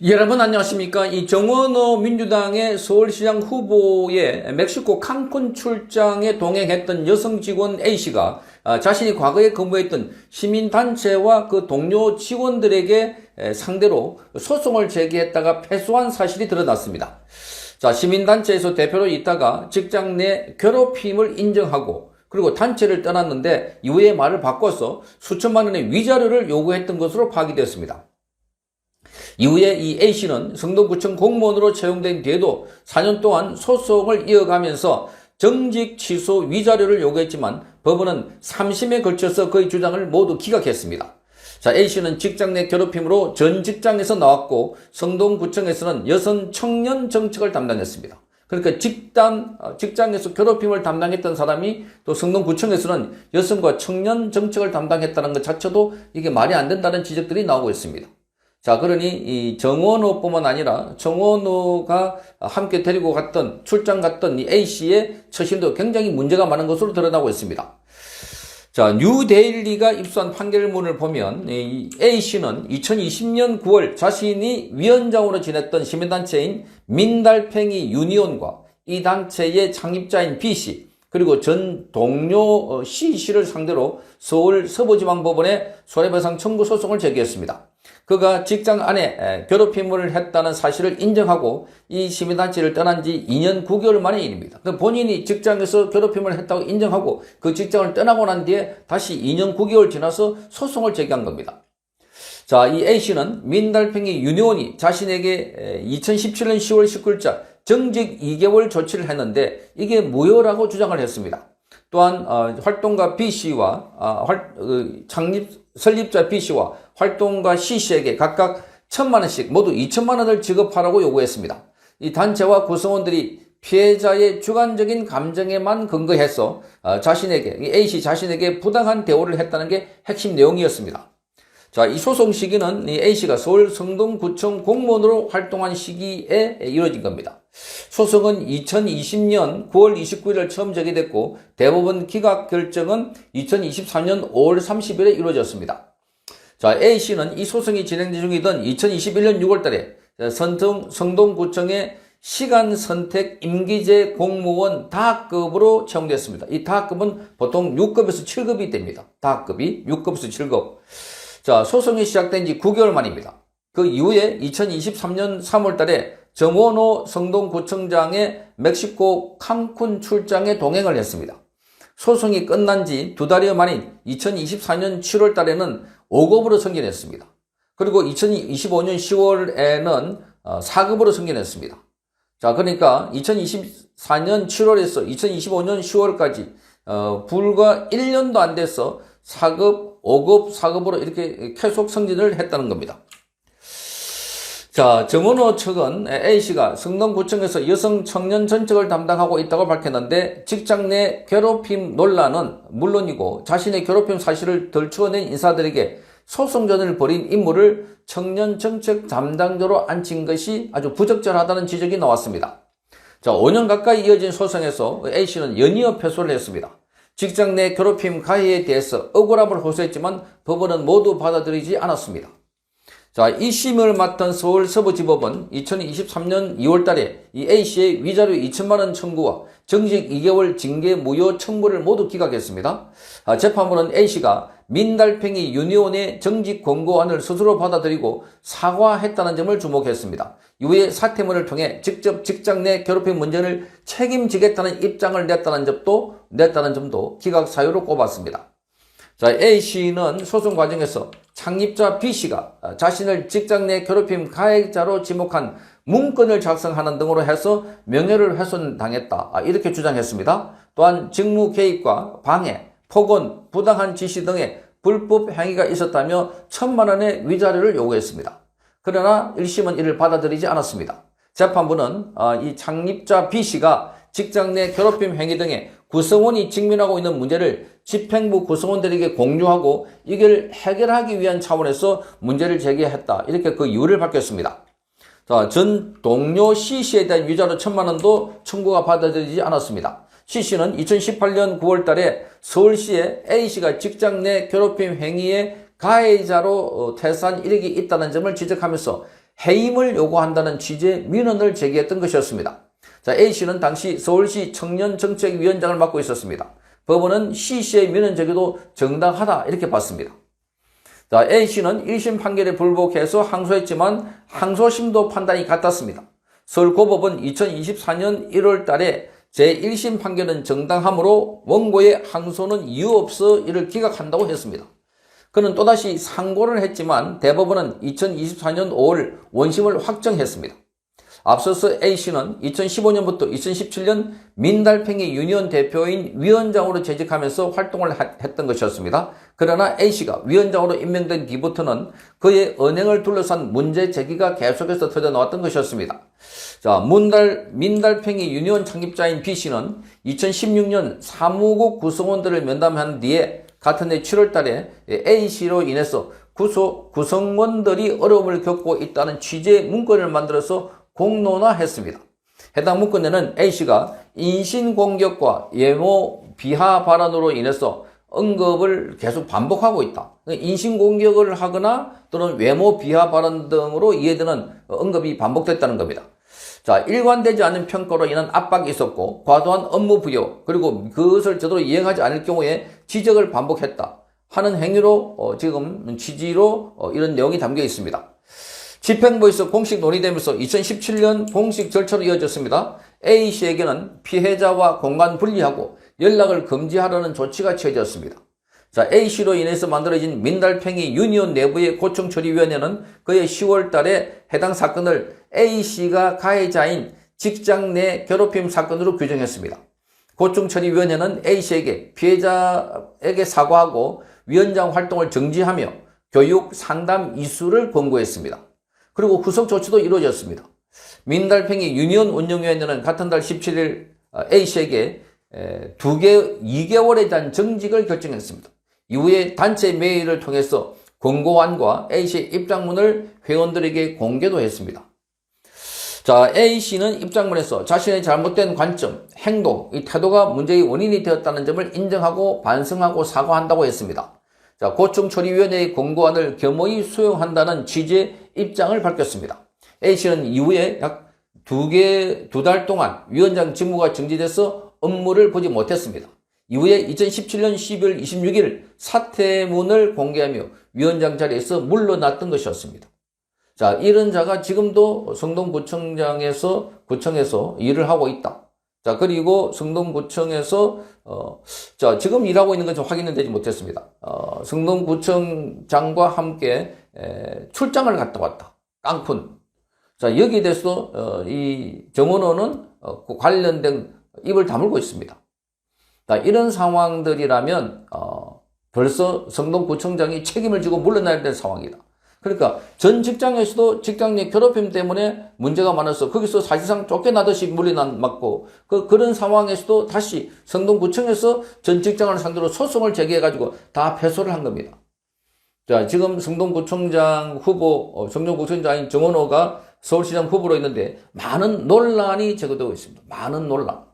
여러분 안녕하십니까? 이 정원호 민주당의 서울시장 후보의 멕시코 칸쿤 출장에 동행했던 여성 직원 A씨가 자신이 과거에 근무했던 시민단체와 그 동료 직원들에게 상대로 소송을 제기했다가 패소한 사실이 드러났습니다. 자, 시민단체에서 대표로 있다가 직장 내 괴롭힘을 인정하고 그리고 단체를 떠났는데 이후에 말을 바꿔서 수천만 원의 위자료를 요구했던 것으로 파악이 됐습니다. 이후에 이 A씨는 성동구청 공무원으로 채용된 뒤에도 4년 동안 소송을 이어가면서 정직 취소 위자료를 요구했지만 법원은 3심에 걸쳐서 그의 주장을 모두 기각했습니다. 자, A씨는 직장 내 괴롭힘으로 전 직장에서 나왔고 성동구청에서는 여성 청년 정책을 담당했습니다. 그러니까 직장에서 괴롭힘을 담당했던 사람이 또 성동구청에서는 여성과 청년 정책을 담당했다는 것 자체도 이게 말이 안 된다는 지적들이 나오고 있습니다. 자, 그러니 이 정원호뿐만 아니라 정원호가 함께 데리고 출장 갔던 이 A씨의 처신도 굉장히 문제가 많은 것으로 드러나고 있습니다. 자, 뉴데일리가 입수한 판결문을 보면 이 A씨는 2020년 9월 자신이 위원장으로 지냈던 시민단체인 민달팽이 유니온과 이 단체의 창립자인 B씨 그리고 전 동료 C씨를 상대로 서울 서부지방법원에 손해배상 청구 소송을 제기했습니다. 그가 직장 안에 괴롭힘을 했다는 사실을 인정하고 이 시민단체를 떠난 지 2년 9개월 만의 일입니다. 본인이 직장에서 괴롭힘을 했다고 인정하고 그 직장을 떠나고 난 뒤에 다시 2년 9개월 지나서 소송을 제기한 겁니다. 자, 이 A씨는 민달팽이 유니온이 자신에게 2017년 10월 19일자 정직 2개월 조치를 했는데 이게 무효라고 주장을 했습니다. 또한 활동가 B씨와 설립자 B씨와 활동가 C씨에게 각각 1,000만 원씩 모두 2,000만 원을 지급하라고 요구했습니다. 이 단체와 구성원들이 피해자의 주관적인 감정에만 근거해서 A씨 자신에게 부당한 대우를 했다는 게 핵심 내용이었습니다. 자, 이 소송 시기는 이 A씨가 서울 성동구청 공무원으로 활동한 시기에 이루어진 겁니다. 소송은 2020년 9월 29일을 처음 제기됐고 대법원 기각 결정은 2024년 5월 30일에 이루어졌습니다. 자, A씨는 이 소송이 진행 중이던 2021년 6월 달에 성동구청의 시간선택 임기제 공무원 다학급으로 채용됐습니다. 이 다학급은 보통 6급에서 7급이 됩니다. 다학급이 6급에서 7급. 자, 소송이 시작된 지 9개월 만입니다. 그 이후에 2023년 3월 달에 정원호 성동구청장의 멕시코 칸쿤 출장에 동행을 했습니다. 소송이 끝난 지 2달여 만인 2024년 7월 달에는 5급으로 승진했습니다. 그리고 2025년 10월에는 4급으로 승진했습니다. 자, 그러니까 2024년 7월에서 2025년 10월까지 불과 1년도 안 돼서 4급, 5급, 4급으로 이렇게 계속 승진을 했다는 겁니다. 자, 정원호 측은 A씨가 성동구청에서 여성 청년 정책을 담당하고 있다고 밝혔는데 직장 내 괴롭힘 논란은 물론이고 자신의 괴롭힘 사실을 덜추어낸 인사들에게 소송전을 벌인 인물을 청년 정책 담당자로 앉힌 것이 아주 부적절하다는 지적이 나왔습니다. 자, 5년 가까이 이어진 소송에서 A씨는 연이어 패소를 했습니다. 직장 내 괴롭힘 가해에 대해서 억울함을 호소했지만 법원은 모두 받아들이지 않았습니다. 자, 1심을 맡은 서울 서부지법은 2023년 2월 달에 이 A씨의 위자료 2천만 원 청구와 정직 2개월 징계 무효 청구를 모두 기각했습니다. 재판부는 A씨가 민달팽이 유니온의 정직 권고안을 스스로 받아들이고 사과했다는 점을 주목했습니다. 이후에 사퇴문을 통해 직접 직장 내 괴롭힘 문제를 책임지겠다는 입장을 냈다는 점도 기각 사유로 꼽았습니다. 자, A씨는 소송 과정에서 창립자 B씨가 자신을 직장 내 괴롭힘 가해자로 지목한 문건을 작성하는 등으로 해서 명예를 훼손당했다. 이렇게 주장했습니다. 또한 직무 개입과 방해, 폭언, 부당한 지시 등의 불법 행위가 있었다며 1,000만 원의 위자료를 요구했습니다. 그러나 1심은 이를 받아들이지 않았습니다. 재판부는 이 창립자 B씨가 직장 내 괴롭힘 행위 등의 구성원이 직면하고 있는 문제를 집행부 구성원들에게 공유하고 이걸 해결하기 위한 차원에서 문제를 제기했다. 이렇게 그 이유를 밝혔습니다. 자, 전 동료 C씨에 대한 위자료 1,000만 원도 청구가 받아들이지 않았습니다. C씨는 2018년 9월 달에 서울시에 A씨가 직장 내 괴롭힘 행위의 가해자로 퇴사한 이력이 있다는 점을 지적하면서 해임을 요구한다는 취지의 민원을 제기했던 것이었습니다. 자, A씨는 당시 서울시 청년정책위원장을 맡고 있었습니다. 법원은 C씨의 민원 제기도 정당하다 이렇게 봤습니다. 자, A씨는 1심 판결에 불복해서 항소했지만 항소심도 판단이 같았습니다. 서울고법은 2024년 1월 달에 제1심 판결은 정당하므로 원고의 항소는 이유 없어 이를 기각한다고 했습니다. 그는 또다시 상고를 했지만 대법원은 2024년 5월 원심을 확정했습니다. 앞서서 A씨는 2015년부터 2017년 민달팽이 유니온 대표인 위원장으로 재직하면서 활동을 했던 것이었습니다. 그러나 A씨가 위원장으로 임명된 뒤부터는 그의 언행을 둘러싼 문제 제기가 계속해서 터져나왔던 것이었습니다. 자, 민달팽이 유니온 창립자인 B씨는 2016년 사무국 구성원들을 면담한 뒤에 같은 해 7월 달에 A씨로 인해서 구성원들이 어려움을 겪고 있다는 취지의 문건을 만들어서 공론화했습니다. 해당 문건에는 A씨가 인신공격과 예모 비하 발언으로 인해서 언급을 계속 반복하고 있다. 인신공격을 하거나 또는 외모 비하 발언 등으로 이해되는 언급이 반복됐다는 겁니다. 자, 일관되지 않은 평가로 인한 압박이 있었고 과도한 업무 부여 그리고 그것을 제대로 이행하지 않을 경우에 지적을 반복했다 하는 행위로 지금 취지로 이런 내용이 담겨 있습니다. 집행부에서 공식 논의되면서 2017년 공식 절차로 이어졌습니다. A씨에게는 피해자와 공간 분리하고 연락을 금지하라는 조치가 취해졌습니다. 자, A씨로 인해서 만들어진 민달팽이 유니온 내부의 고충처리위원회는 그해 10월 달에 해당 사건을 A씨가 가해자인 직장 내 괴롭힘 사건으로 규정했습니다. 고충처리위원회는 A씨에게 피해자에게 사과하고 위원장 활동을 정지하며 교육 상담 이수를 권고했습니다. 그리고 구속 조치도 이루어졌습니다. 민달팽이 유니온 운영위원회는 같은 달 17일 A씨에게 2개월에 대한 정직을 결정했습니다. 이후에 단체 메일을 통해서 권고안과 A씨의 입장문을 회원들에게 공개도 했습니다. 자, A씨는 입장문에서 자신의 잘못된 관점, 행동, 이 태도가 문제의 원인이 되었다는 점을 인정하고 반성하고 사과한다고 했습니다. 자, 고충처리위원회의 권고안을 겸허히 수용한다는 취지의 입장을 밝혔습니다. A씨는 이후에 약 2달 동안 위원장 직무가 정지돼서 업무를 보지 못했습니다. 이후에 2017년 12월 26일 사퇴문을 공개하며 위원장 자리에서 물러났던 것이었습니다. 자, 이런 자가 지금도 성동구청에서 일을 하고 있다. 자, 그리고 성동구청에서 지금 일하고 있는 건 좀 확인은 되지 못했습니다. 성동구청장과 함께 출장을 갔다 왔다. 깡푼. 자, 여기에 대해서 이 정원호는 관련된 입을 다물고 있습니다. 자, 이런 상황들이라면 벌써 성동구청장이 책임을 지고 물러나야 될 상황이다. 그러니까 전 직장에서도 직장 내 괴롭힘 때문에 문제가 많아서 거기서 사실상 쫓겨나듯이 물러났고 그런 상황에서도 다시 성동구청에서 전 직장을 상대로 소송을 제기해가지고 다 패소를 한 겁니다. 자, 지금 성동구청장 후보, 성동구청장인 정원호가 서울시장 후보로 있는데 많은 논란이 제기되고 있습니다. 많은 논란.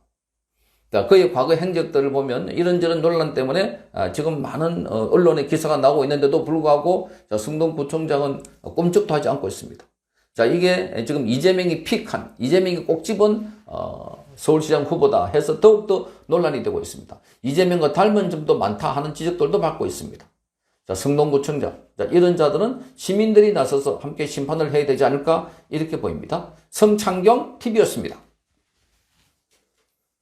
자, 그의 과거 행적들을 보면 이런저런 논란 때문에 지금 많은 언론의 기사가 나오고 있는데도 불구하고 성동구청장은 꼼짝도 하지 않고 있습니다. 자, 이게 지금 이재명이 꼭 집은 서울시장 후보다 해서 더욱더 논란이 되고 있습니다. 이재명과 닮은 점도 많다 하는 지적들도 받고 있습니다. 자, 성동구청장. 자, 이런 자들은 시민들이 나서서 함께 심판을 해야 되지 않을까 이렇게 보입니다. 성창경 TV였습니다.